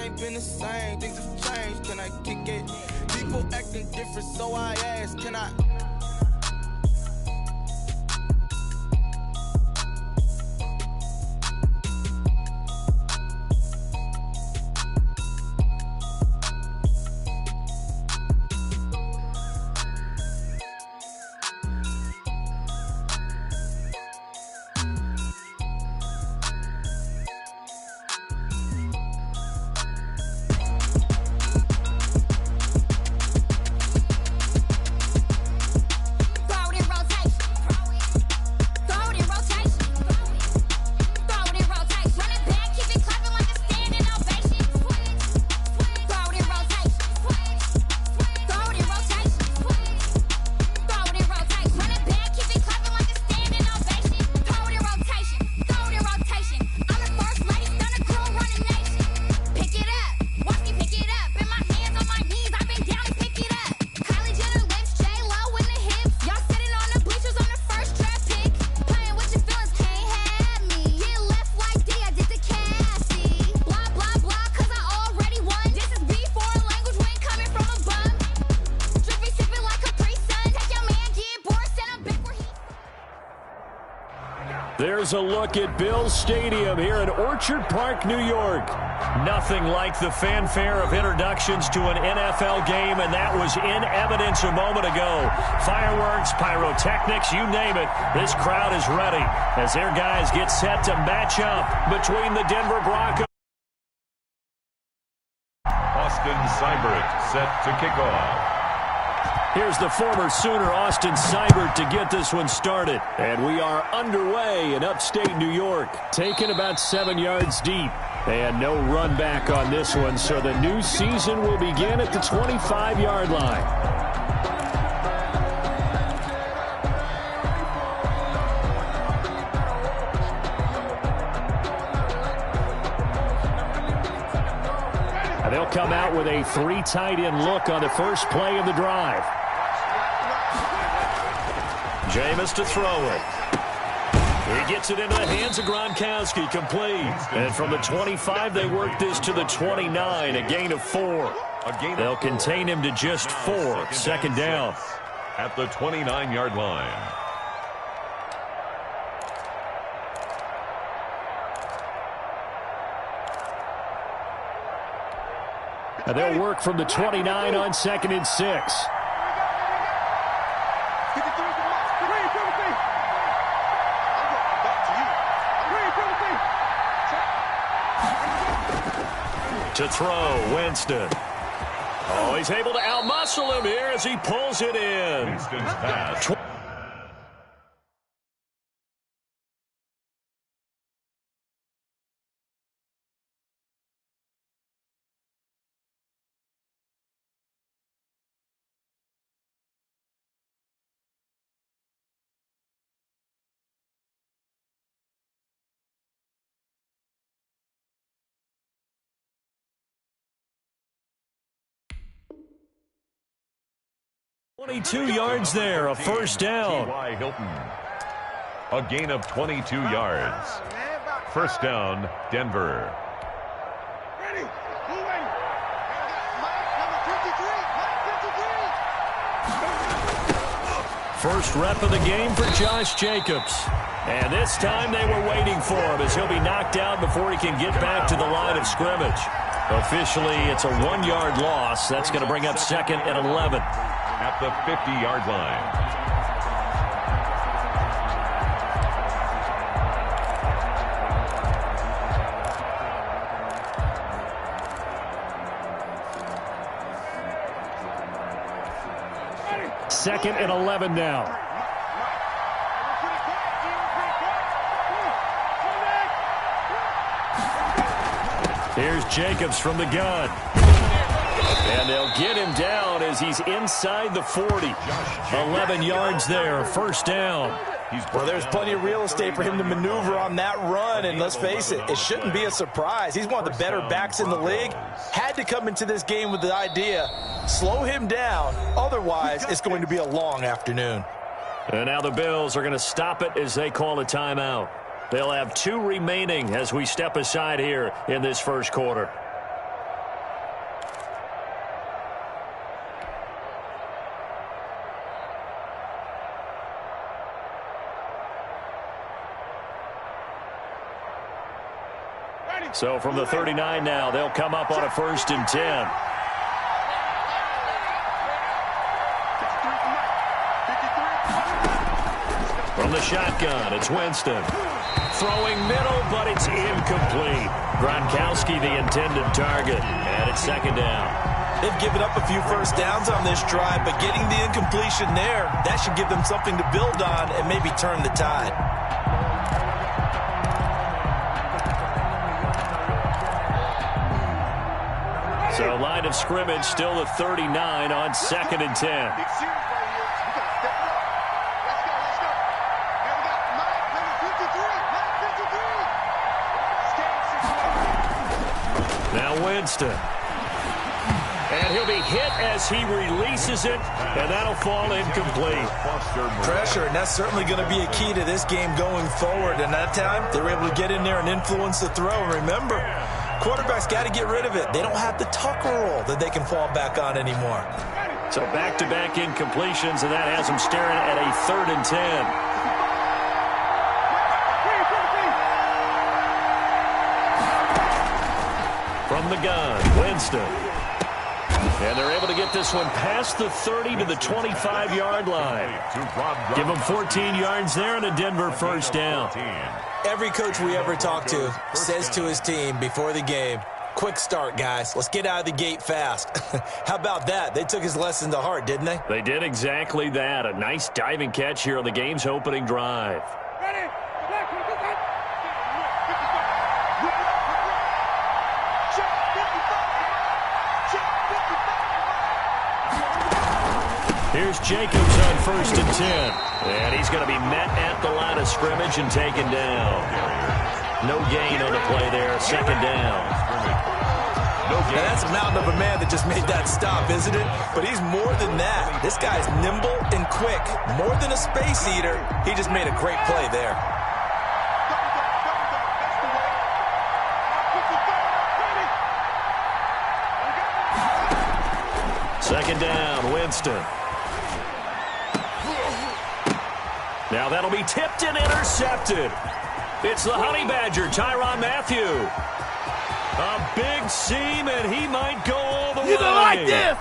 ain't been the same. Things have changed, can I kick it? People acting different, so I ask, can I? There's a look at Bills Stadium here in Orchard Park, New York. Nothing like the fanfare of introductions to an NFL game, and that was in evidence a moment ago. Fireworks, pyrotechnics, you name it. This crowd is ready as their guys get set to match up between the Denver Broncos. Austin Seibert set to kick off. Here's the former Sooner, Austin Seibert, to get this one started. And we are underway in upstate New York, taken about 7 yards deep. And no run back on this one, so the new season will begin at the 25-yard line. And they'll come out with a 3 tight end look on the first play of the drive. Jameis to throw it. He gets it into the hands of Gronkowski, complete. And from the 25, they work this to the 29, a gain of 4. They'll contain him to just 4, second down. At the 29-yard line. And they'll work from the 29 on 2nd and 6. To throw, Winston. Oh, he's able to outmuscle him here as he pulls it in. Winston's pass. .22 yards there, a first down. T.Y. Hilton. A gain of 22 yards. First down, Denver. First rep of the game for Josh Jacobs. And this time they were waiting for him as he'll be knocked out before he can get back to the line of scrimmage. Officially, it's a 1-yard loss. That's going to bring up 2nd and 11. At the 50-yard line. Second and 11 now. Here's Jacobs from the gun. And they'll get him down as he's inside the 40. 11 yards there, first down. Well, there's plenty of real estate for him to maneuver on that run, and let's face it, it shouldn't be a surprise. He's one of the better backs in the league. Had to come into this game with the idea, slow him down, otherwise it's going to be a long afternoon. And now the Bills are going to stop it as they call a timeout. They'll have 2 remaining as we step aside here in this first quarter. So from the 39 now, they'll come up on a 1st and 10. From the shotgun, it's Winston. Throwing middle, but it's incomplete. Gronkowski the intended target, and it's 2nd down. They've given up a few first downs on this drive, but getting the incompletion there, that should give them something to build on and maybe turn the tide. So line of scrimmage still the 39 on 2nd and 10. Now Winston. And he'll be hit as he releases it, and that'll fall incomplete. Pressure, and that's certainly going to be a key to this game going forward. And that time, they were able to get in there and influence the throw. And remember, quarterbacks got to get rid of it. They don't have the tucker roll that they can fall back on anymore. So back-to-back incompletions, and that has them staring at a 3rd and 10. From the gun, Winston. And they're able to get this one past the 30 to the 25-yard line. Give them 14 yards there and a Denver 1st down. Every coach we ever talk to says to his team before the game, quick start, guys. Let's get out of the gate fast. How about that? They took his lesson to heart, didn't they? They did exactly that. A nice diving catch here on the game's opening drive. Here's Jacobs on 1st and 10. And he's going to be met at the line of scrimmage and taken down. No gain on the play there. 2nd down. Now that's a mountain of a man that just made that stop, isn't it? But he's more than that. This guy's nimble and quick. More than a space eater. He just made a great play there. Second down, Winston. Now that'll be tipped and intercepted. It's the Honey Badger, Tyrann Mathieu. A big seam, and he might go all the way. You don't like this?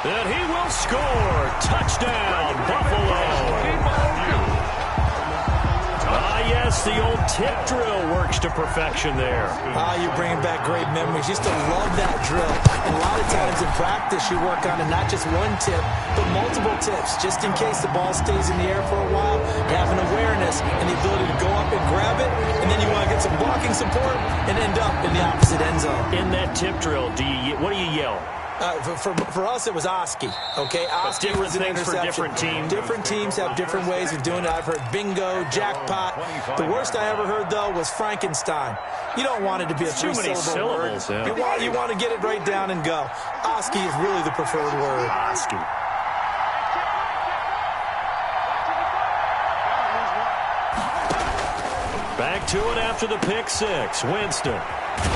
And he will score. Touchdown, Buffalo. Yes, the old tip drill works to perfection there. You're bringing back great memories. Used to love that drill. And a lot of times in practice, you work on it, not just one tip, but multiple tips, just in case the ball stays in the air for a while. You have an awareness and the ability to go up and grab it, and then you want to get some blocking support and end up in the opposite end zone. In that tip drill, what do you yell? For us, it was Oski. Okay, Oski was an interception. For different teams. Different teams have different ways of doing it. I've heard bingo, jackpot. The worst I ever heard, though, was Frankenstein. You don't want it to be a three-syllable word. Yeah. You want to get it right down and go. Oski is really the preferred word. Oski. Back to it after the pick six. Winston.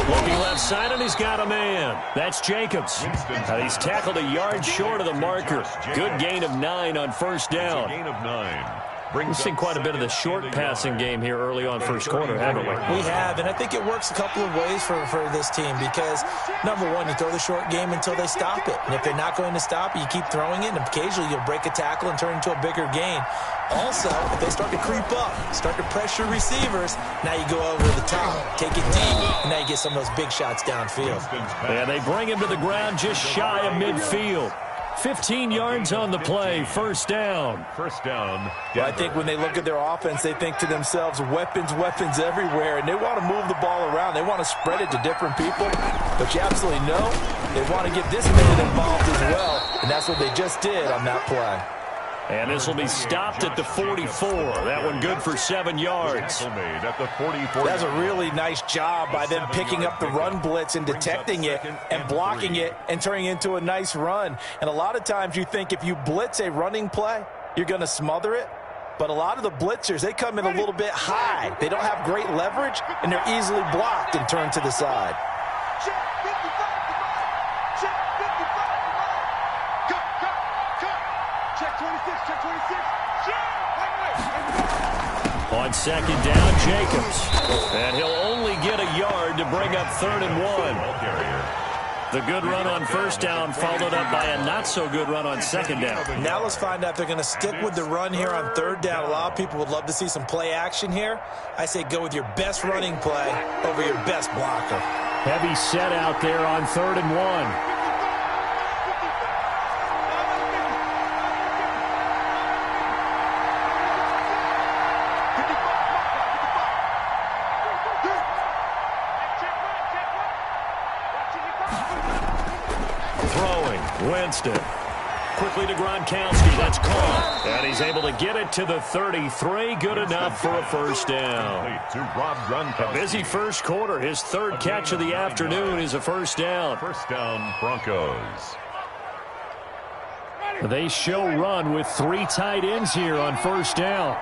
Looking left side, and he's got a man. That's Jacobs. He's tackled a yard short of the marker. Good gain of 9 on 1st down. Gain of 9. We've seen quite a bit of the short passing game here early on 1st quarter, haven't we? We have, and I think it works a couple of ways for this team because, number one, you throw the short game until they stop it. And if they're not going to stop it, you keep throwing it, and occasionally you'll break a tackle and turn it into a bigger gain. Also, if they start to creep up, start to pressure receivers, now you go over the top, take it deep, and now you get some of those big shots downfield. And they bring him to the ground just shy of midfield. 15 yards on the play, 1st down. First down. Well, I think when they look at their offense, they think to themselves, weapons everywhere, and they want to move the ball around. They want to spread it to different people, but you absolutely know they want to get this man involved as well, and that's what they just did on that play. And this will be stopped at the 44. That one good for 7 yards. At the 44. That's a really nice job by them picking up the run blitz and detecting it and blocking it and turning it into a nice run. And a lot of times you think if you blitz a running play, you're going to smother it. But a lot of the blitzers, they come in a little bit high. They don't have great leverage, and they're easily blocked and turned to the side. On second down, Jacobs. And he'll only get a yard to bring up 3rd and 1. The good run on first down followed up by a not-so-good run on second down. Now let's find out if they're going to stick with the run here on 3rd down. A lot of people would love to see some play action here. I say go with your best running play over your best blocker. Heavy set out there on 3rd and 1. Winston. Quickly to Gronkowski. That's caught. And he's able to get it to the 33. Good enough for a first down. A busy first quarter. His 3rd catch of the afternoon is a first down. First down, Broncos. They show run with 3 tight ends here on first down.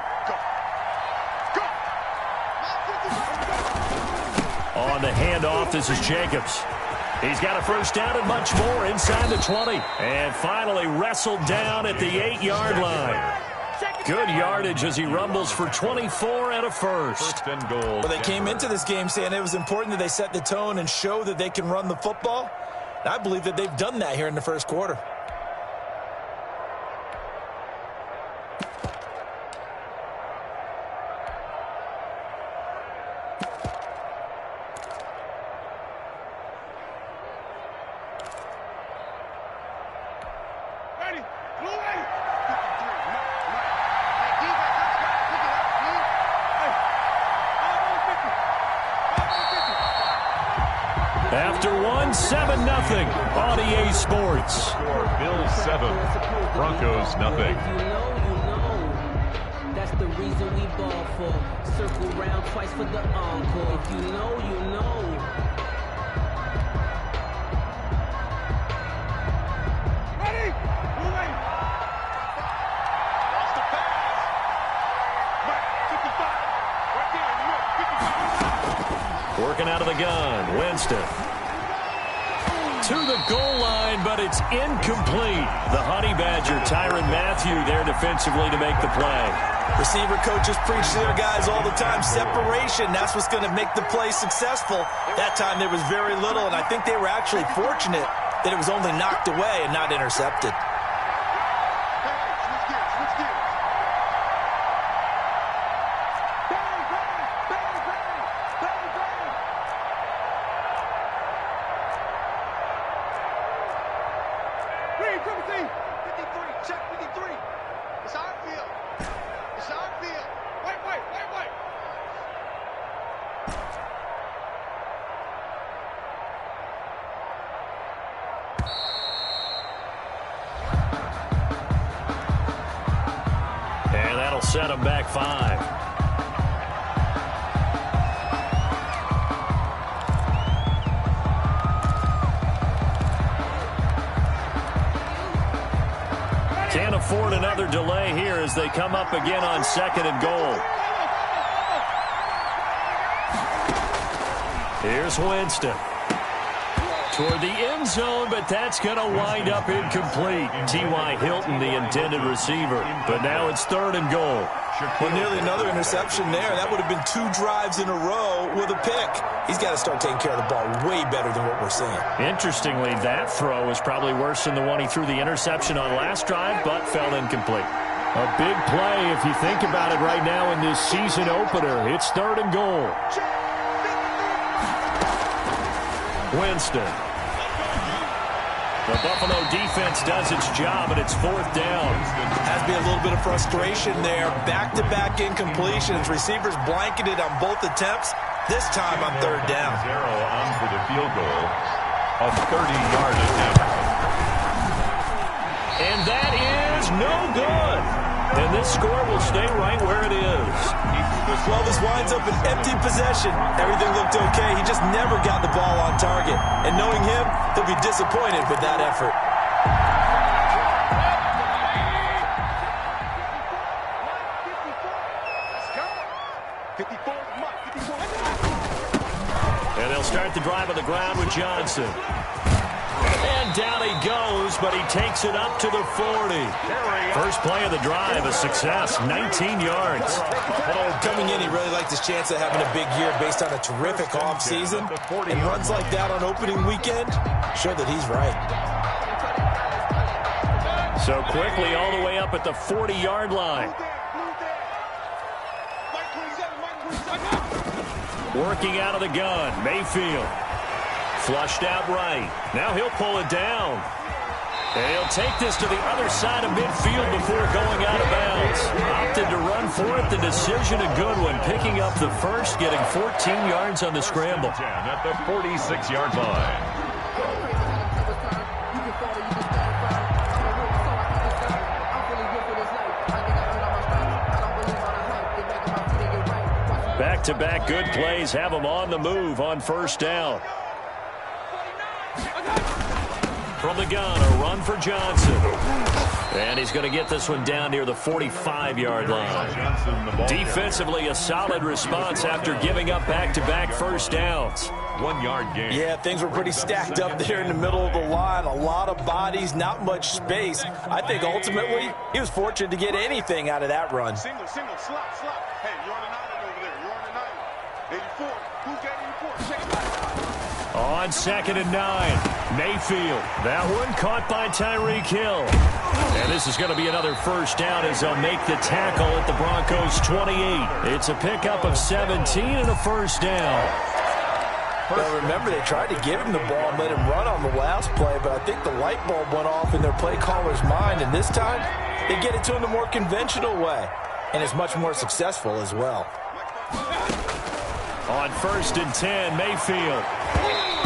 On the handoff, this is Jacobs. He's got a first down and much more inside the 20. And finally wrestled down at the 8-yard line. Good yardage as he rumbles for 24 and a first. And goal. Well, they came into this game saying it was important that they set the tone and show that they can run the football. And I believe that they've done that here in the first quarter. After 7-0 on EA Sports. Bills 7, Broncos nothing. That's the reason we ball for. Circle round twice for the encore. If you know, you know. Ready? Moving. Lost the pass. Right, 55. Right there, 55. Working out of the gun, Winston. To the goal line, but it's incomplete. The Honey Badger, Tyrann Mathieu, there defensively to make the play. Receiver coaches preach to their guys all the time. Separation, that's what's going to make the play successful. That time there was very little, and I think they were actually fortunate that it was only knocked away and not intercepted. Set him back 5. Can't afford another delay here as they come up again on 2nd and goal. Here's Winston. Toward the end zone, but that's going to wind up incomplete. T.Y. Hilton, the intended receiver. But now it's 3rd and goal. Well, nearly another interception there. That would have been 2 drives in a row with a pick. He's got to start taking care of the ball way better than what we're seeing. Interestingly, that throw is probably worse than the one he threw the interception on last drive, but fell incomplete. A big play if you think about it right now in this season opener. It's 3rd and goal. Winston. The Buffalo defense does its job, and it's 4th down. Has to be a little bit of frustration there. Back-to-back incompletions. Receivers blanketed on both attempts. This time on 3rd down. Zero on for the field goal. A 30-yard attempt. And that is no good. And this score will stay right where it is. Well, this winds up an empty possession. Everything looked okay. He just never got the ball on target. And knowing him, he'll be disappointed with that effort. And they'll start the drive on the ground with Johnson. And down he goes, but he takes it up to the 40. First play of the drive, a success, 19 yards. Coming in, he really liked his chance of having a big year based on a terrific offseason. And runs like that on opening weekend show that he's right. So quickly all the way up at the 40-yard line. Working out of the gun, Mayfield. Flushed out right. Now he'll pull it down. And he'll take this to the other side of midfield before going out of bounds. Opted to run for it. The decision a good one. Picking up the first, getting 14 yards on the scramble. At the 46-yard line. Back-to-back good plays have him on the move on first down. From the gun, a run for Johnson. And he's going to get this one down near the 45-yard line. Defensively, a solid response after giving up back-to-back first downs. 1 yard gain. Yeah, things were pretty stacked up there in the middle of the line. A lot of bodies, not much space. I think ultimately he was fortunate to get anything out of that run. Single, slot. Hey, you're on an island over there. You're on an island. 84. Who's got 84? Check it out. On 2nd and 9, Mayfield. That one caught by Tyreek Hill. And this is going to be another first down as they'll make the tackle at the Broncos' 28. It's a pickup of 17 and a first down. Well, remember, they tried to give him the ball and let him run on the last play, but I think the light bulb went off in their play caller's mind, and this time they get it to him the more conventional way, and it's much more successful as well. On 1st and 10, Mayfield.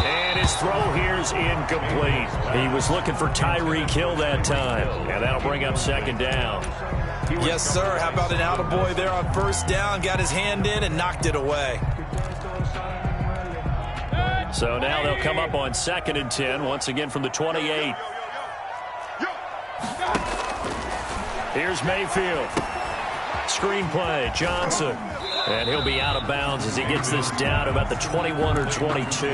And his throw here is incomplete. He was looking for Tyreek Hill that time. And that'll bring up 2nd down. Yes, sir. How about an attaboy there on first down? Got his hand in and knocked it away. So now they'll come up on 2nd and 10, once again from the 28. Here's Mayfield. Screen play, Johnson. And he'll be out of bounds as he gets this down about the 21 or 22.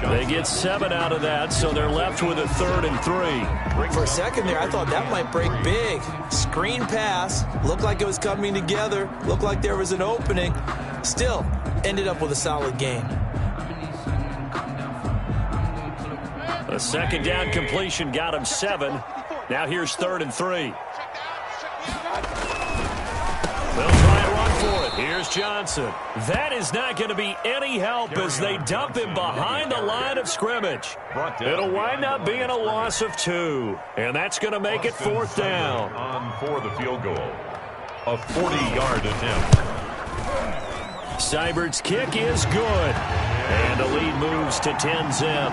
They get 7 out of that, so they're left with a 3rd and 3. For a second there, I thought that might break big. Screen pass. Looked like it was coming together. Looked like there was an opening. Still, ended up with a solid gain. A 2nd down completion got him 7. Now here's 3rd and 3. They'll try and run for it. Here's Johnson. That is not going to be any help as they dump him behind the line of scrimmage. It'll wind up being a loss of 2. And that's going to make it 4th down. On for the field goal. A 40-yard attempt. Seibert's kick is good. And the lead moves to 10-zip.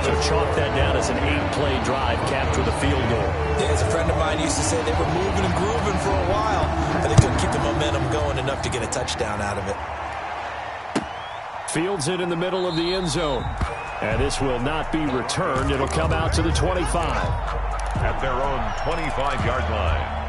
So chalk that down as an 8-play drive capped with a field goal. Yeah, as a friend of mine used to say, they were moving and grooving for a while, but they couldn't keep the momentum going enough to get a touchdown out of it. Fields it in the middle of the end zone. And this will not be returned. It'll come out to the 25. At their own 25-yard line.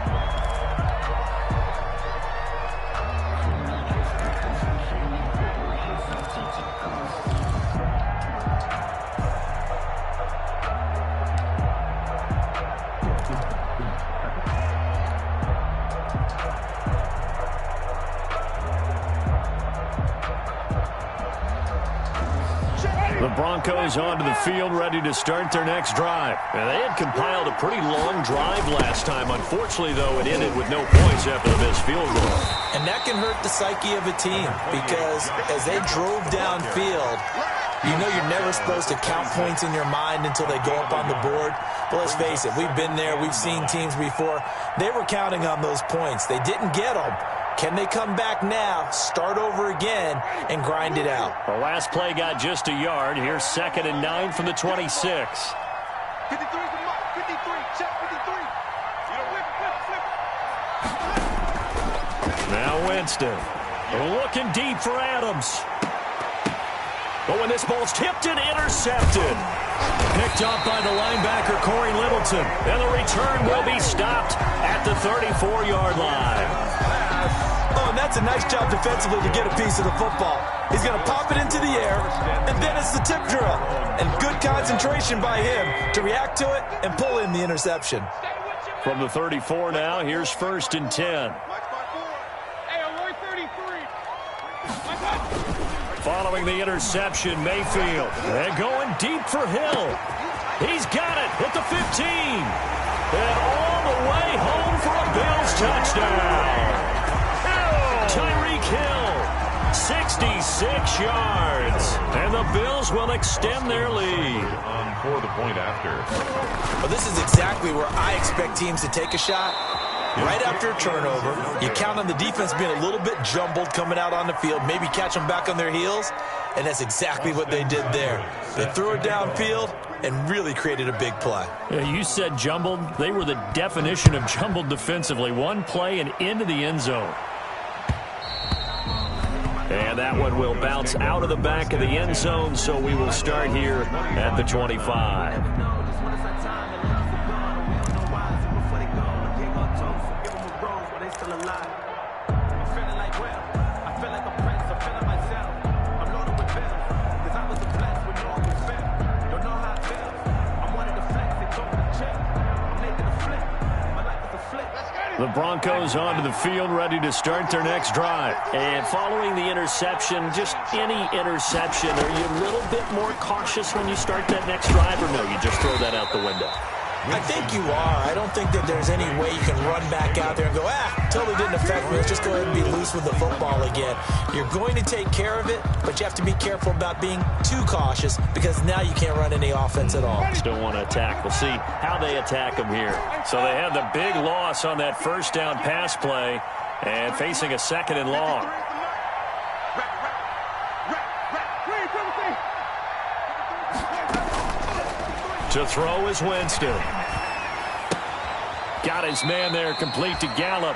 The Broncos onto the field, ready to start their next drive. And they had compiled a pretty long drive last time. Unfortunately, though, it ended with no points after the missed field goal. And that can hurt the psyche of a team because as they drove downfield, you know you're never supposed to count points in your mind until they go up on the board. But let's face it, we've been there. We've seen teams before. They were counting on those points. They didn't get them. Can they come back now, start over again, and grind it out? The last play got just a yard. Here's 2nd and 9 from the 26. 53's the mark. 53. Check 53. You know, flip. Now Winston. Looking deep for Adams. But when this ball's tipped and intercepted. Picked up by the linebacker, Corey Littleton. And the return will be stopped at the 34-yard line. and that's a nice job defensively to get a piece of the football. He's going to pop it into the air, and then it's the tip drill. And good concentration by him to react to it and pull in the interception. From the 34 now, here's 1st and 10. Following the interception, Mayfield. And going deep for Hill. He's got it at the 15. And all the way home for a Bills touchdown. Tyreek Hill, 66 yards. And the Bills will extend their lead. On for the point after. Well, this is exactly where I expect teams to take a shot. Right after a turnover, you count on the defense being a little bit jumbled coming out on the field, maybe catch them back on their heels, and that's exactly what they did there. They threw it downfield and really created a big play. Yeah, you said jumbled. They were the definition of jumbled defensively. One play and into the end zone. And that one will bounce out of the back of the end zone, so we will start here at the 25. The Broncos onto the field, ready to start their next drive. And following the interception, just any interception, are you a little bit more cautious when you start that next drive, or no, you just throw that out the window? I think you are. I don't think that there's any way you can run back out there and go, totally didn't affect me. Let's just go ahead and be loose with the football again. You're going to take care of it, but you have to be careful about being too cautious because now you can't run any offense at all. Still want to attack. We'll see how they attack them here. So they had the big loss on that first down pass play and facing a 2nd and long. To throw is Winston. Got his man there, complete to Gallup.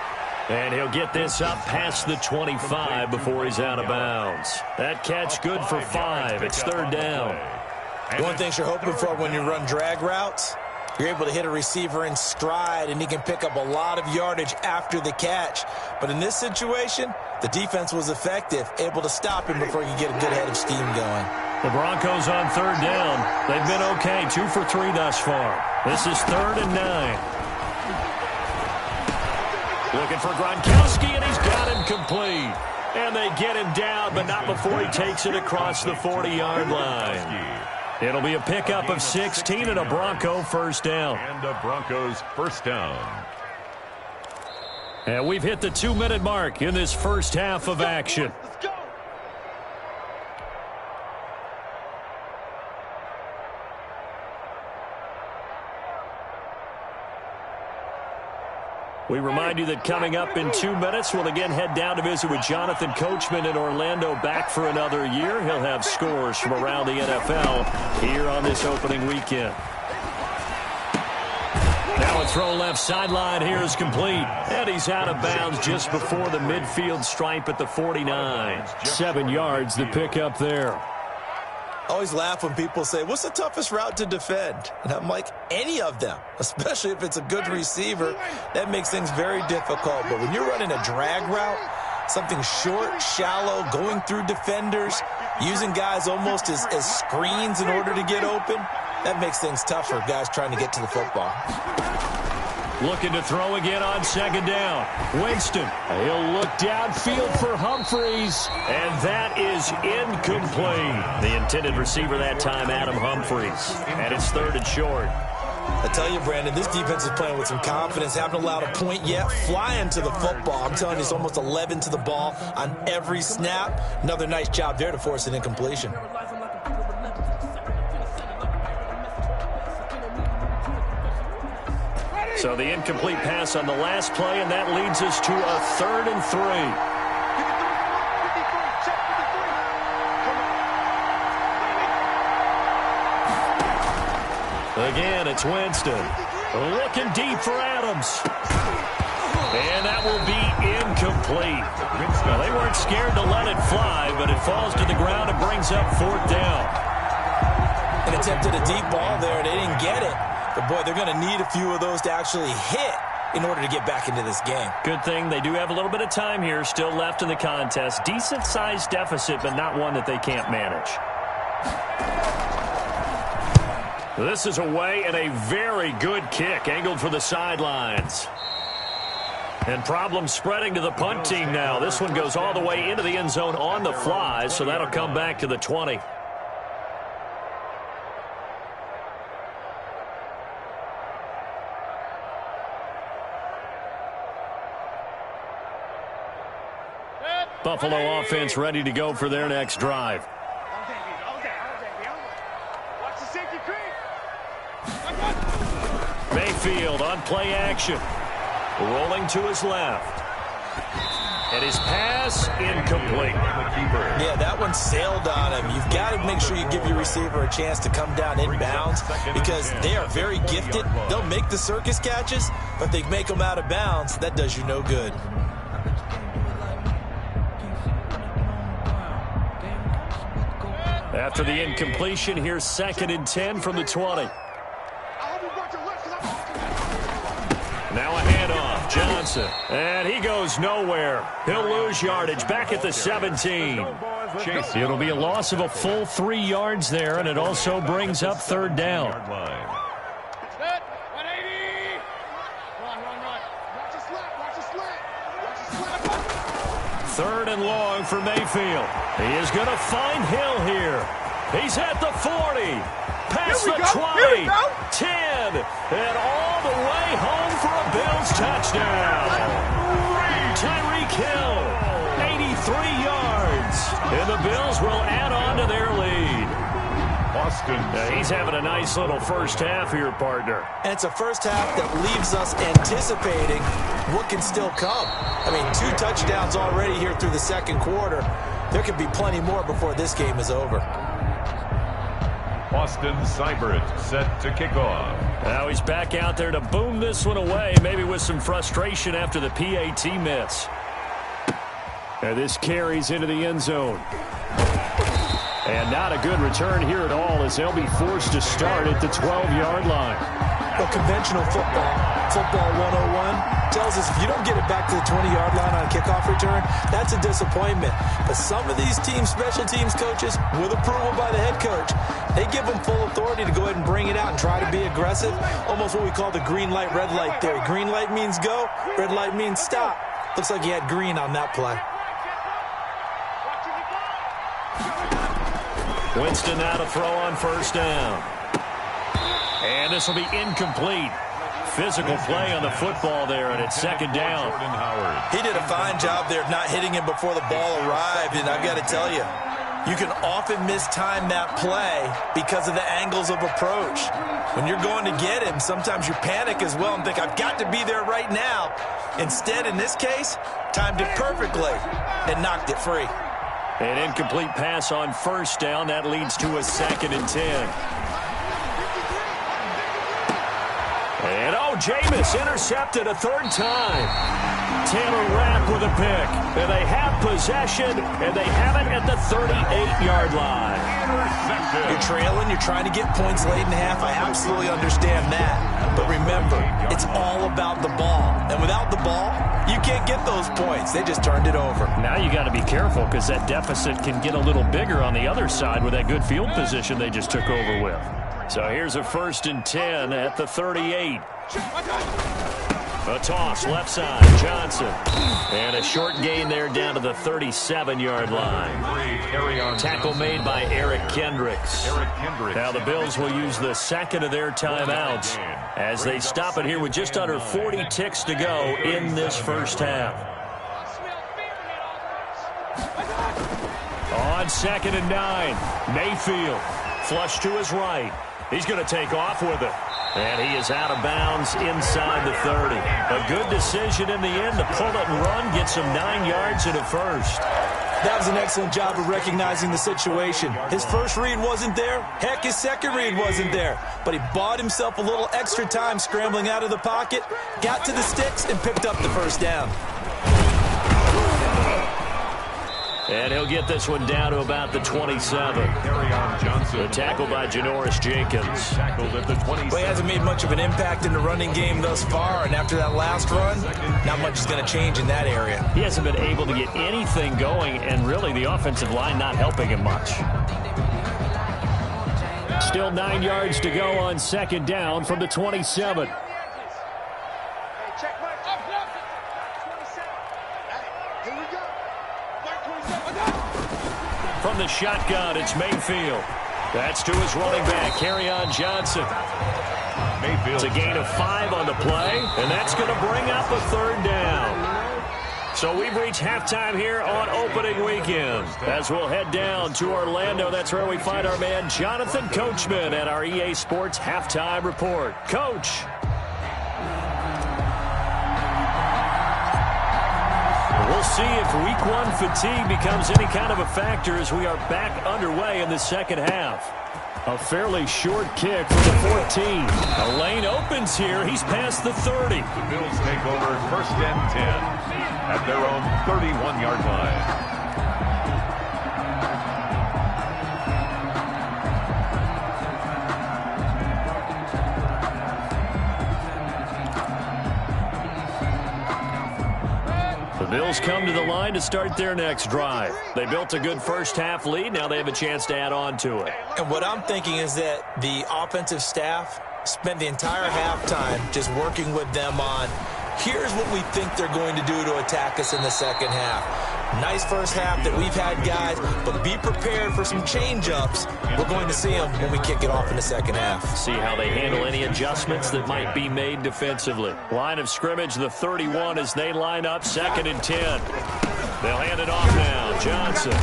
And he'll get this up past the 25 before he's out of bounds. That catch good for 5. It's 3rd down. One thing you're hoping for when you run drag routes, you're able to hit a receiver in stride, and he can pick up a lot of yardage after the catch. But in this situation, the defense was effective, able to stop him before he could get a good head of steam going. The Broncos on 3rd down. They've been okay, 2 for 3 thus far. This is 3rd and 9. Looking for Gronkowski, and he's got him complete. And they get him down, but not before he takes it across the 40-yard line. It'll be a pickup of 16 and a Bronco 1st down. And a Broncos 1st down. And we've hit the 2-minute mark in this first half of action. We remind you that coming up in 2 minutes, we'll again head down to visit with Jonathan Coachman in Orlando, back for another year. He'll have scores from around the NFL here on this opening weekend. Now a throw left sideline here is complete. And he's out of bounds just before the midfield stripe at the 49. 7 yards the pickup there. I always laugh when people say, what's the toughest route to defend? And I'm like, any of them, especially if it's a good receiver. That makes things very difficult. But when you're running a drag route, something short, shallow, going through defenders, using guys almost as screens in order to get open, that makes things tougher, guys trying to get to the football. Looking to throw again on 2nd down. Winston, he'll look downfield for Humphreys, and that is incomplete. The intended receiver that time, Adam Humphreys, and it's 3rd and short. I tell you, Brandon, this defense is playing with some confidence. Haven't allowed a point yet. Flying to the football. I'm telling you, it's almost 11 to the ball on every snap. Another nice job there to force an incompletion. So the incomplete pass on the last play, and that leads us to a 3rd and 3. Again, it's Winston. Looking deep for Adams. And that will be incomplete. Well, they weren't scared to let it fly, but it falls to the ground and brings up 4th down. An attempted a deep ball there. They didn't get it. But, boy, they're going to need a few of those to actually hit in order to get back into this game. Good thing they do have a little bit of time here still left in the contest. Decent-sized deficit, but not one that they can't manage. This is away and a very good kick angled for the sidelines. And problems spreading to the punt team now. This one goes all the way into the end zone on the fly, so that'll come back to the 20. Buffalo offense ready to go for their next drive. Mayfield on play action. Rolling to his left. And his pass incomplete. Yeah, that one sailed on him. You've got to make sure you give your receiver a chance to come down inbounds because they are very gifted. They'll make the circus catches, but if they make them out of bounds, that does you no good. After the incompletion, here's 2nd and 10 from the 20. Now a handoff, Johnson. And he goes nowhere. He'll lose yardage back at the 17. It'll be a loss of a full 3 yards there, and it also brings up 3rd down. 3rd and long for Mayfield. He is going to find Hill here. He's at the 40. Past the 20. 10. And all the way home for a Bills touchdown. Tyreek Hill, 83 yards. And the Bills will add on to their lead. He's having a nice little first half here, partner. And it's a first half that leaves us anticipating what can still come. I mean, 2 touchdowns already here through the second quarter. There could be plenty more before this game is over. Austin Seibert set to kick off. Now he's back out there to boom this one away, maybe with some frustration after the PAT miss. And this carries into the end zone. And not a good return here at all as they'll be forced to start at the 12-yard line. Well, conventional football 101, tells us if you don't get it back to the 20-yard line on a kickoff return, that's a disappointment. But some of these special teams coaches, with approval by the head coach, they give them full authority to go ahead and bring it out and try to be aggressive, almost what we call the green light, red light theory. Green light means go, red light means stop. Looks like he had green on that play. Winston now to throw on 1st down. And this will be incomplete. Physical play on the football there, and it's 2nd down. He did a fine job there of not hitting him before the ball arrived, and I've got to tell you, you can often mistime that play because of the angles of approach. When you're going to get him, sometimes you panic as well and think, I've got to be there right now. Instead, in this case, timed it perfectly and knocked it free. An incomplete pass on 1st down. That leads to a 2nd and 10. And, Jameis intercepted a 3rd time. Taylor Rapp with a pick. And they have possession, and they have it at the 38-yard line. You're trailing, you're trying to get points late in the half. I absolutely understand that. But remember, it's all about the ball. And without the ball, you can't get those points. They just turned it over. Now you got to be careful because that deficit can get a little bigger on the other side with that good field position they just took over with. So here's a 1st and 10 at the 38. A toss, left side, Johnson. And a short gain there down to the 37-yard line. Tackle made by Eric Kendricks. Now the Bills will use the 2nd of their timeouts as they stop it here with just under 40 ticks to go in this first half. On 2nd and 9, Mayfield. Flush to his right. He's going to take off with it. And he is out of bounds inside the 30. A good decision in the end to pull it and run, get some 9 yards and a 1st. That was an excellent job of recognizing the situation. His first read wasn't there. Heck, his second read wasn't there. But he bought himself a little extra time scrambling out of the pocket, got to the sticks, and picked up the 1st down. And he'll get this one down to about the 27. The tackle by Janoris Jenkins. Tackled at the 27. Well, he hasn't made much of an impact in the running game thus far, and after that last run, not much is going to change in that area. He hasn't been able to get anything going, and really the offensive line not helping him much. Still 9 yards to go on second down from the 27. From the shotgun, it's Mayfield. That's to his running back, Kerryon Johnson. Mayfield. It's a gain of 5 on the play, and that's going to bring up a third down. So we've reached halftime here on opening weekend. As we'll head down to Orlando, that's where we find our man Jonathan Coachman at our EA Sports Halftime Report. Coach. We'll see if week 1 fatigue becomes any kind of a factor as we are back underway in the second half. A fairly short kick from the 14. A lane opens here. He's past the 30. The Bills take over 1st and 10 at their own 31-yard line. The Bills come to the line to start their next drive. They built a good first half lead. Now they have a chance to add on to it. And what I'm thinking is that the offensive staff spent the entire halftime just working with them on, here's what we think they're going to do to attack us in the second half. Nice first half that we've had, guys, but be prepared for some change-ups. We're going to see them when we kick it off in the second half. See how they handle any adjustments that might be made defensively. Line of scrimmage, the 31 as they line up, 2nd and 10. They'll hand it off now. Johnson.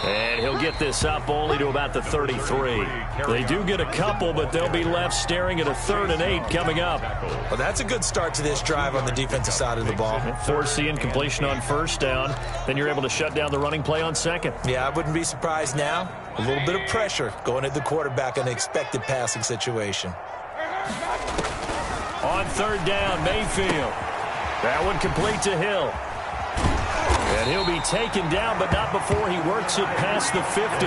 And he'll get this up only to about the 33. They do get a couple, but they'll be left staring at a 3rd and 8 coming up. Well, that's a good start to this drive on the defensive side of the ball. Force the incompletion on 1st down. Then you're able to shut down the running play on 2nd. Yeah, I wouldn't be surprised now. A little bit of pressure going at the quarterback in an expected passing situation. On 3rd down, Mayfield. That one complete to Hill. And he'll be taken down, but not before he works it past the 50.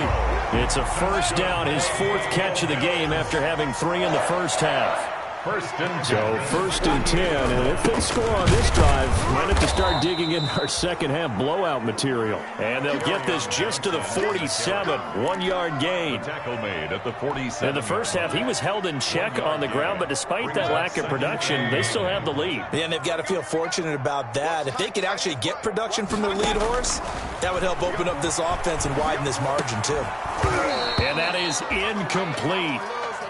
It's a 1st down, his 4th catch of the game after having 3 in the first half. 1st and 10. So 1st and 10, and if they score on this drive, might have to start digging in our second half blowout material. And they'll get this just to the 47, 1-yard gain. Tackle made at the 47. In the first half, he was held in check on the ground, but despite that lack of production, they still have the lead. Yeah, and they've got to feel fortunate about that. If they could actually get production from their lead horse, that would help open up this offense and widen this margin too. And that is incomplete.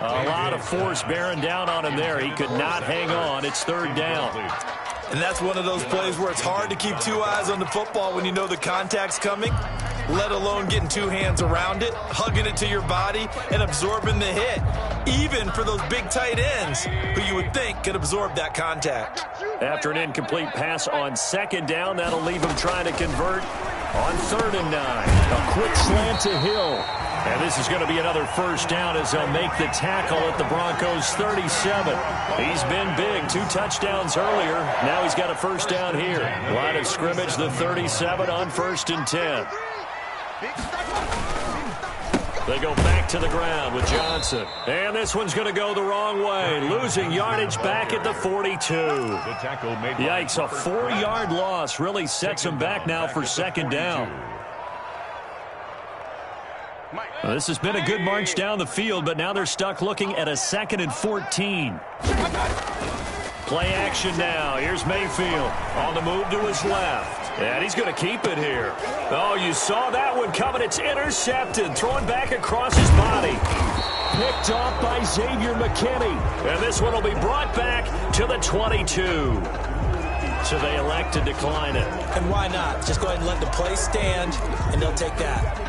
A lot of force bearing down on him there. He could not hang on. It's 3rd down. And that's one of those plays where it's hard to keep 2 eyes on the football when you know the contact's coming, let alone getting 2 hands around it, hugging it to your body, and absorbing the hit, even for those big tight ends who you would think could absorb that contact. After an incomplete pass on 2nd down, that'll leave him trying to convert on 3rd and 9. A quick slant to Hill. And this is going to be another 1st down as they'll make the tackle at the Broncos' 37. He's been big. 2 touchdowns earlier. Now he's got a 1st down here. Line of scrimmage, the 37 on 1st and 10. They go back to the ground with Johnson. And this one's going to go the wrong way. Losing yardage back at the 42. Yikes, a 4-yard loss really sets him back now for 2nd down. Well, this has been a good march down the field, but now they're stuck looking at a 2nd and 14. Play action now. Here's Mayfield on the move to his left. And he's going to keep it here. Oh, you saw that one coming. It's intercepted. Thrown back across his body. Picked off by Xavier McKinney. And this one will be brought back to the 22. So they elect to decline it. And why not? Just go ahead and let the play stand, and they'll take that.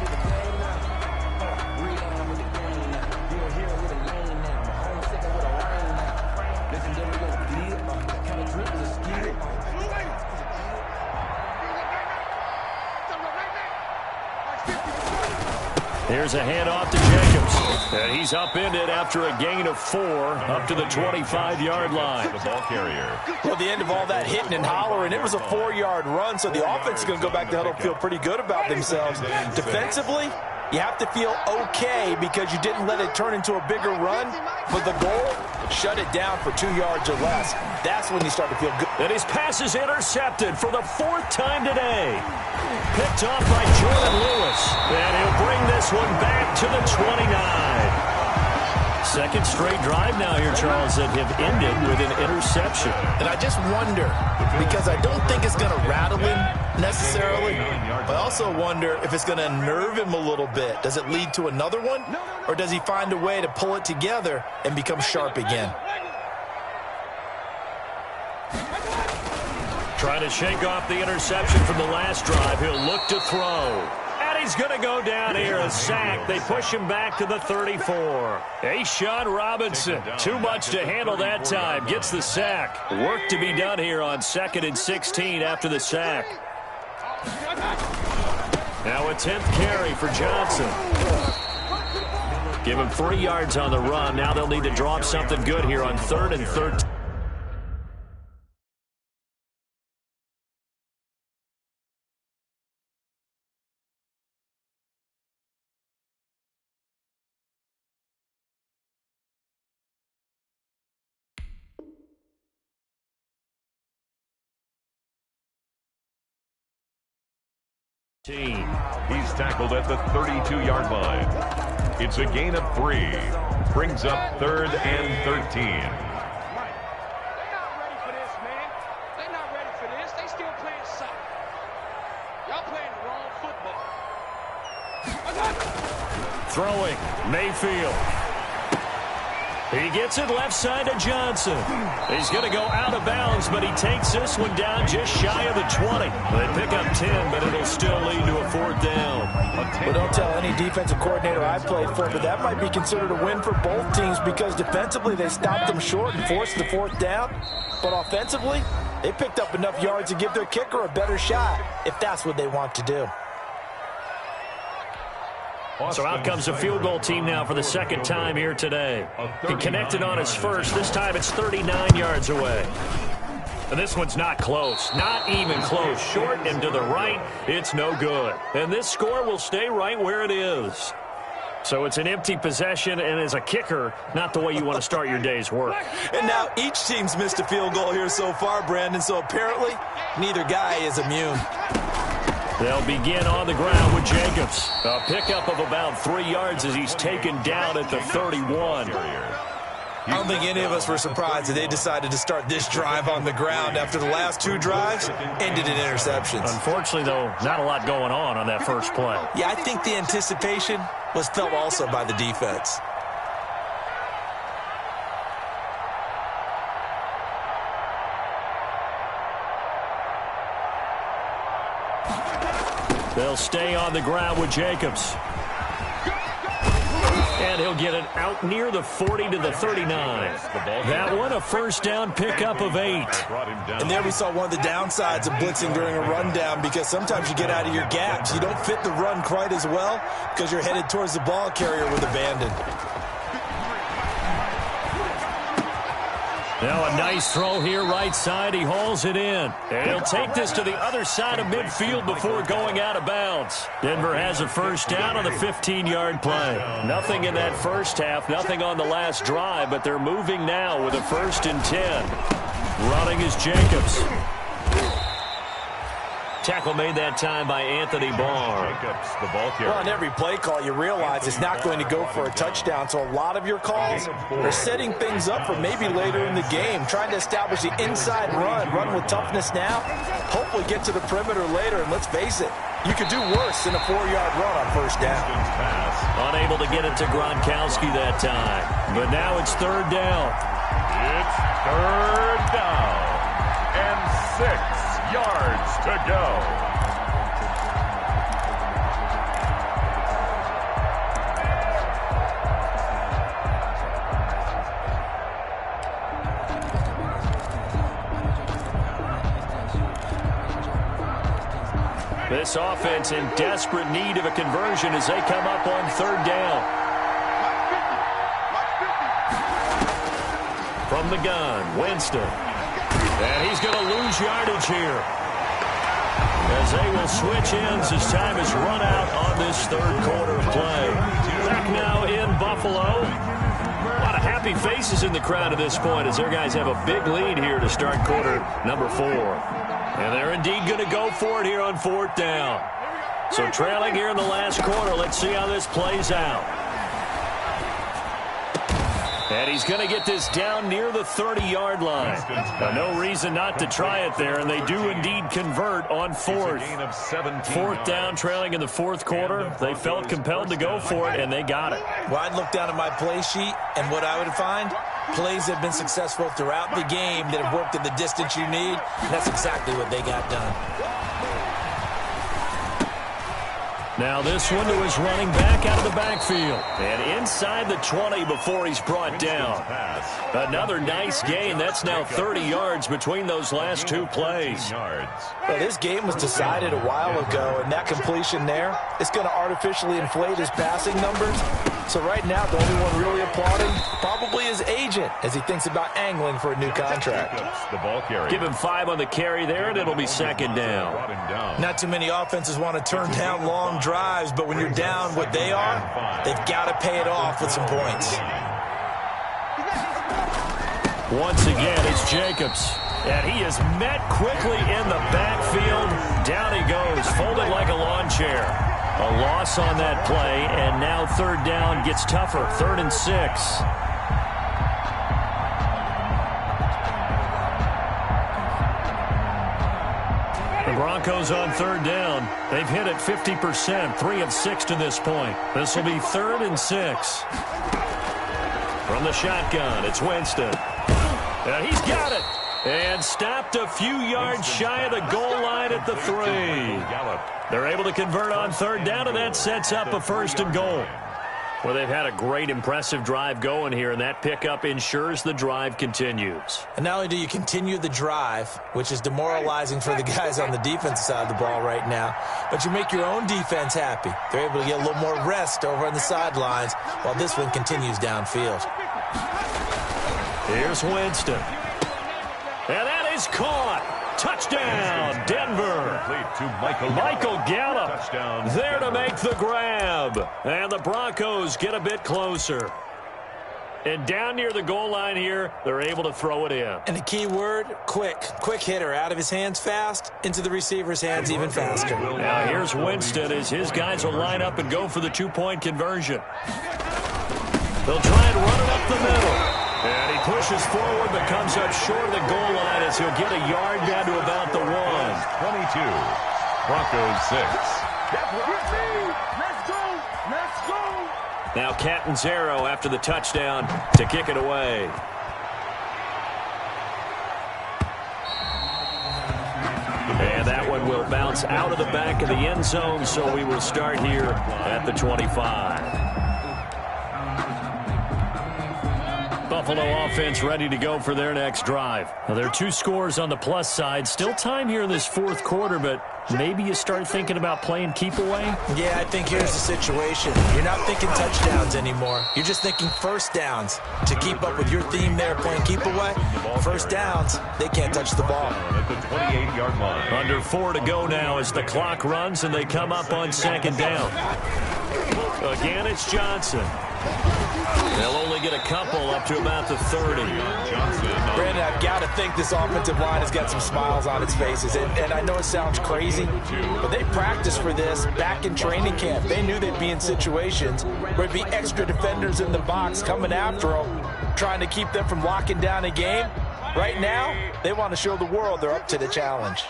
Here's a handoff to Jacobs. And he's upended after a gain of 4 up to the 25-yard line. The ball carrier. Well, at the end of all that hitting and hollering, it was a 4-yard run, so the offense is going to go back to the huddle and feel pretty good about themselves. Defensively, you have to feel okay because you didn't let it turn into a bigger run. But the goal, shut it down for 2 yards or less. That's when you start to feel good. And his pass is intercepted for the 4th time today. Picked off by Jordan Lewis. And he'll bring this one back to the 29. Second straight drive now here, Charles, that have ended with an interception. And I just wonder, because I don't think it's going to rattle him necessarily, but I also wonder if it's going to unnerve him a little bit. Does it lead to another one, or does he find a way to pull it together and become sharp again? Trying to shake off the interception from the last drive. He'll look to throw. And he's going to go down here, a sack. They push him back to the 34. Sean Robinson, too much to handle that time. Gets the sack. Work to be done here on 2nd and 16 after the sack. Now a 10th carry for Johnson. Give him 3 yards on the run. Now they'll need to draw up something good here on 3rd and 13. He's tackled at the 32-yard line. It's a gain of 3. Brings up 3rd and 13. They're not ready for this, man. They're not ready for this. They still playing soccer. Y'all playing the wrong football. Throwing, Mayfield. He gets it left side to Johnson. He's going to go out of bounds, but he takes this one down just shy of the 20. They pick up 10, but it'll still lead to a 4th down. Well, don't tell any defensive coordinator I played for, but that might be considered a win for both teams because defensively they stopped them short and forced the 4th down. But offensively, they picked up enough yards to give their kicker a better shot if that's what they want to do. So out comes the field goal team now for the 2nd time here today. He connected on his first. This time it's 39 yards away. And this one's not close. Not even close. Short and to the right. It's no good. And this score will stay right where it is. So it's an empty possession, and as a kicker, not the way you want to start your day's work. And now each team's missed a field goal here so far, Brandon, so apparently neither guy is immune. They'll begin on the ground with Jacobs. A pickup of about 3 yards as he's taken down at the 31. I don't think any of us were surprised that they decided to start this drive on the ground after the last 2 drives ended in interceptions. Unfortunately, though, not a lot going on that first play. Yeah, I think the anticipation was felt also by the defense. They'll stay on the ground with Jacobs. And he'll get it out near the 40 to the 39. That one, a 1st down pickup of 8. And there we saw one of the downsides of blitzing during a rundown because sometimes you get out of your gaps. You don't fit the run quite as well because you're headed towards the ball carrier with abandon. Now a nice throw here right side. He hauls it in. And he'll take this to the other side of midfield before going out of bounds. Denver has a 1st down on the 15-yard play. Nothing in that first half, nothing on the last drive, but they're moving now with a 1st and 10. Running is Jacobs. Tackle made that time by Anthony Barr. Jacobs, the ball carrier. Well, on every play call, you realize it's not going to go for a touchdown. So a lot of your calls are setting things up for maybe later in the game, trying to establish the inside run with toughness now, hopefully get to the perimeter later. And let's face it, you could do worse than a 4-yard run on 1st down. Unable to get it to Gronkowski that time. But now it's 3rd down. It's 3rd down and 6 yards to go. This offense in desperate need of a conversion as they come up on 3rd down. From the gun, Winston. And he's going to lose yardage here, as they will switch ends as time has run out on this third quarter of play. Back now in Buffalo. A lot of happy faces in the crowd at this point as their guys have a big lead here to start quarter number 4. And they're indeed going to go for it here on 4th down. So trailing here in the last quarter. Let's see how this plays out. And he's going to get this down near the 30-yard line. No reason not to try it there, and they do indeed convert on 4th. 4th down, trailing in the 4th quarter. They felt compelled to go for it, and they got it. Well, I'd look down at my play sheet, and what I would find, plays have been successful throughout the game that have worked at the distance you need, and that's exactly what they got done. Now this one to his running back out of the backfield. And inside the 20 before he's brought down. Another nice gain. That's now 30 yards between those last two plays. Well, this game was decided a while ago, and that completion there is going to artificially inflate his passing numbers. So right now, the only one really applauding probably his agent as he thinks about angling for a new contract. Give him 5 on the carry there, and it'll be 2nd down. Not too many offenses want to turn down long drives, but when you're down what they are, they've got to pay it off with some points. Once again, it's Jacobs. And he is met quickly in the backfield. Down he goes, folded like a lawn chair. A loss on that play, and now 3rd down gets tougher. 3rd and 6. The Broncos on 3rd down. They've hit it 50%, 3 of 6 to this point. This will be 3rd and 6. From the shotgun, it's Winston. And he's got it. And stopped a few yards shy of the goal line at the 3. They're able to convert on 3rd down, and that sets up a 1st and goal. Well, they've had a great, impressive drive going here, and that pickup ensures the drive continues. And not only do you continue the drive, which is demoralizing for the guys on the defensive side of the ball right now, but you make your own defense happy. They're able to get a little more rest over on the sidelines while this one continues downfield. Here's Winston. And that is caught. Touchdown, Denver. Michael Gallup there to make the grab. And the Broncos get a bit closer. And down near the goal line here, they're able to throw it in. And the key word, quick. Quick hitter. Out of his hands fast, into the receiver's hands even faster. Now here's Winston as his guys will line up and go for the 2-point conversion. They'll try and run it up the middle. And he pushes forward but comes up short of the goal line as he'll get a yard down to about the 1. 22. Broncos 6. Let's go. Let's go. Now Catanzaro after the touchdown to kick it away. And that one will bounce out of the back of the end zone, so we will start here at the 25. Buffalo offense ready to go for their next drive. Now, there are 2 scores on the plus side. Still time here in this 4th quarter, but maybe you start thinking about playing keep away? Yeah, I think here's the situation. You're not thinking touchdowns anymore. You're just thinking 1st downs. To keep up with your theme there, playing keep away, 1st downs, they can't touch the ball. At the 28-yard line. Under 4 to go now as the clock runs and they come up on 2nd down. Again, it's Johnson. They'll only get a couple up to about the 30. Brandon, I've got to think this offensive line has got some smiles on its faces. And I know it sounds crazy, but they practiced for this back in training camp. They knew they'd be in situations where there'd be extra defenders in the box coming after them, trying to keep them from locking down a game. Right now, they want to show the world they're up to the challenge.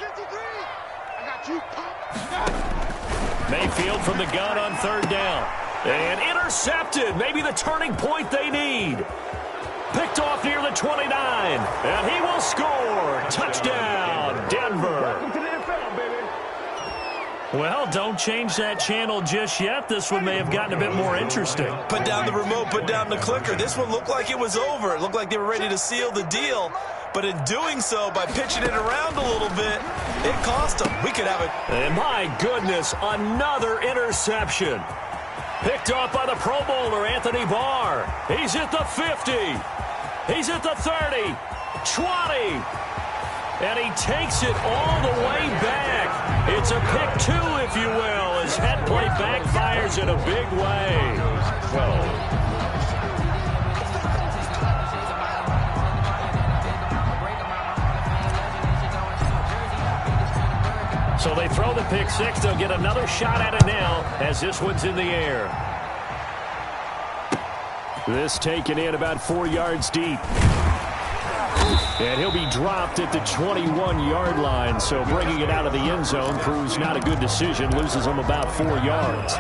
Mayfield from the gun on 3rd down. And intercepted. Maybe the turning point they need. Picked off near the 29. And he will score. Touchdown, Denver. Well, don't change that channel just yet. This one may have gotten a bit more interesting. Put down the remote, put down the clicker. This one looked like it was over. It looked like they were ready to seal the deal. But in doing so, by pitching it around a little bit, it cost them. We could have it. And my goodness, another interception. Picked off by the Pro Bowler, Anthony Barr. He's at the 50. He's at the 30, 20, and he takes it all the way back. It's a pick 2, if you will, as head play backfires in a big way. 12. So they throw the pick 6. They'll get another shot at it now as this one's in the air. This taken in about 4 yards deep. And he'll be dropped at the 21-yard line. So bringing it out of the end zone proves not a good decision. Loses him about 4 yards.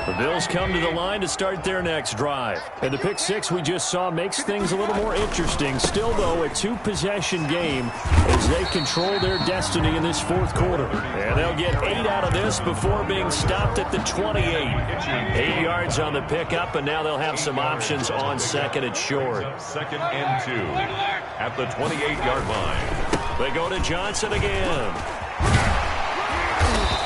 The Bills come to the line to start their next drive. And the pick 6 we just saw makes things a little more interesting. Still, though, a 2-possession game as they control their destiny in this fourth quarter. And they'll get 8 out of this before being stopped at the 28. 8 yards on the pickup, and now they'll have some options on second and short. Second and 2 at the 28-yard line. They go to Johnson again.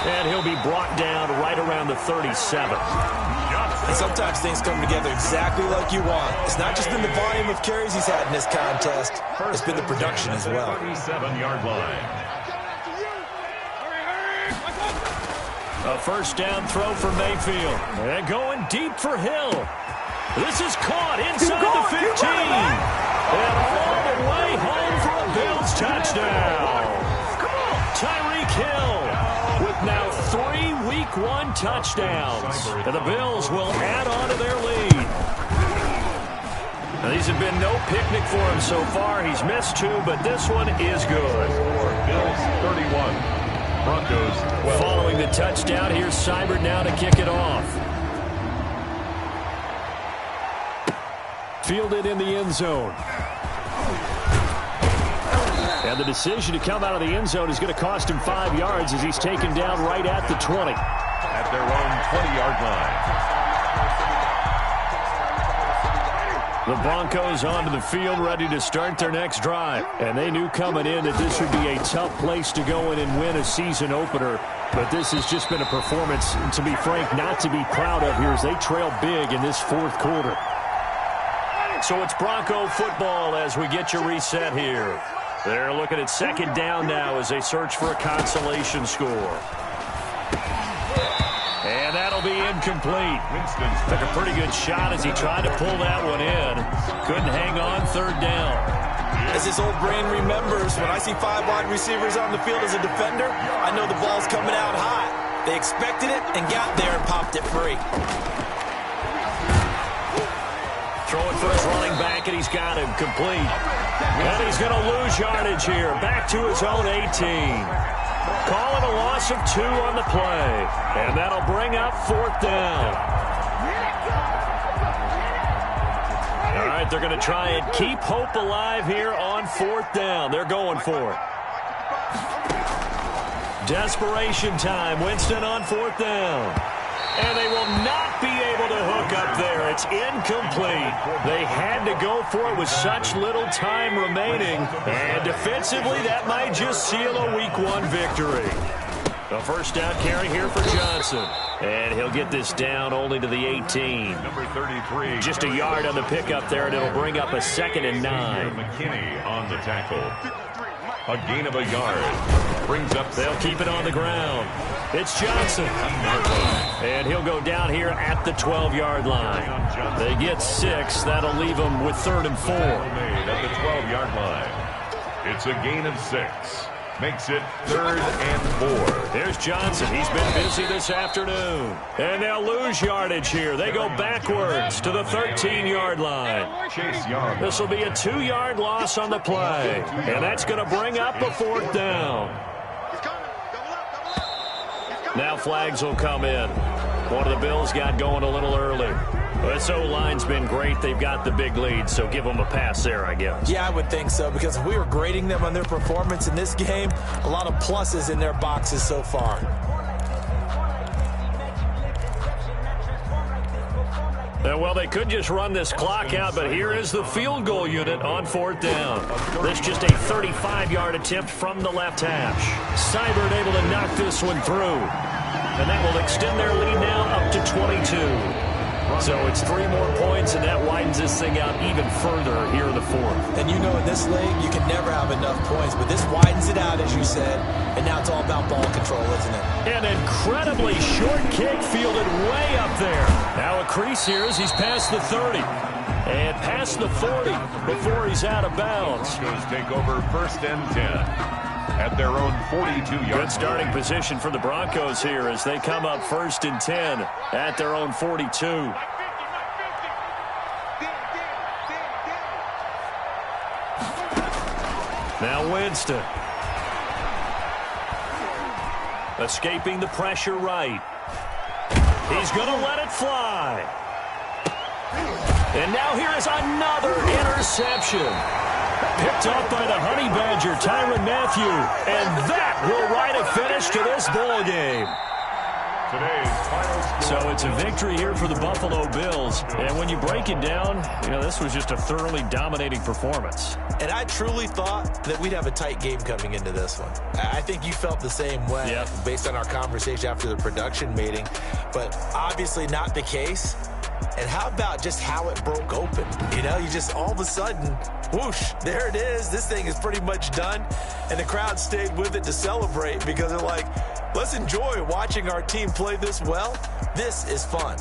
And he'll be brought down right around the 37. And sometimes things come together exactly like you want. It's not just been the volume of carries he's had in this contest. It's been the production as well. 37-yard line. A first down throw for Mayfield. And going deep for Hill. This is caught inside the 15. And all the way home for a Bills touchdown. Tyreek Hill with now 3 Week 1 touchdowns. And the Bills will add on to their lead. Now, these have been no picnic for him so far. He's missed 2, but this one is good. Bills 31. Broncos 12. Following the touchdown, here's Seibert now to kick it off. Fielded in the end zone. And the decision to come out of the end zone is going to cost him 5 yards as he's taken down right at the 20. At their own 20-yard line. The Broncos onto the field ready to start their next drive. And they knew coming in that this would be a tough place to go in and win a season opener. But this has just been a performance, to be frank, not to be proud of here as they trail big in this fourth quarter. So it's Bronco football as we get your reset here. They're looking at second down now as they search for a consolation score. And that'll be incomplete. Winston took a pretty good shot as he tried to pull that one in. Couldn't hang on third down. As his old brain remembers, when I see 5 wide receivers on the field as a defender, I know the ball's coming out hot. They expected it and got there and popped it free. Throwing for his running back, and he's got him complete. And he's going to lose yardage here. Back to his own 18. Calling a loss of 2 on the play. And that'll bring up fourth down. All right, they're going to try and keep hope alive here on fourth down. They're going for it. Desperation time. Winston on fourth down. And they will not be able to hook up there. It's incomplete. They had to go for it with such little time remaining. And defensively, that might just seal a Week 1 victory. A first down carry here for Johnson. And he'll get this down only to the 18. Number 33. Just a yard on the pickup there, and it'll bring up a 2nd and 9. McKinney on the tackle. A gain of a yard. Brings up. They'll keep it on the ground. It's Johnson. And he'll go down here at the 12-yard line. They get 6. That'll leave them with 3rd and 4. Made at the 12-yard line. It's a gain of 6. Makes it 3rd and 4. Here's Johnson. He's been busy this afternoon. And they'll lose yardage here. They go backwards to the 13-yard line. Chase Young. This will be a 2-yard loss on the play. And that's going to bring up a fourth down. Now flags will come in. One of the Bills got going a little early. This O-line's been great. They've got the big lead, so give them a pass there, I guess. Yeah, I would think so, because if we were grading them on their performance in this game, a lot of pluses in their boxes so far. Well, they could just run this clock out, but here is the field goal unit on fourth down. This just a 35-yard attempt from the left hash. Seibert able to knock this one through. And that will extend their lead now up to 22. So it's 3 more points, and that widens this thing out even further here in the 4th. And you know in this league, you can never have enough points, but this widens it out, as you said, and now it's all about ball control, isn't it? An incredibly short kick fielded way up there. Now a crease here as he's past the 30. And past the 40 before he's out of bounds. Broncos take over 1st and 10 at their own 42-yard. Good starting position for the Broncos here as they come up 1st and 10 at their own 42. Now Winston. Escaping the pressure right. He's going to let it fly. And now here is another interception. Picked up by the Honey Badger, Tyrann Mathieu. And that will write a finish to this ball game. Today's final score. So it's a victory here for the Buffalo Bills. And when you break it down, you know, this was just a thoroughly dominating performance. And I truly thought that we'd have a tight game coming into this one. I think you felt the same way based on our conversation after the production meeting. But obviously not the case. And how about just how it broke open? You know, you just all of a sudden, whoosh, there it is. This thing is pretty much done. And the crowd stayed with it to celebrate because they're like, let's enjoy watching our team play this well. This is fun.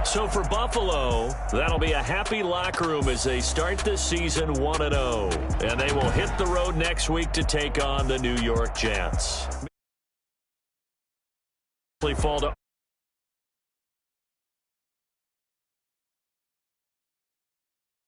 So for Buffalo, that'll be a happy locker room as they start this season 1-0. And they will hit the road next week to take on the New York Jets. Fall to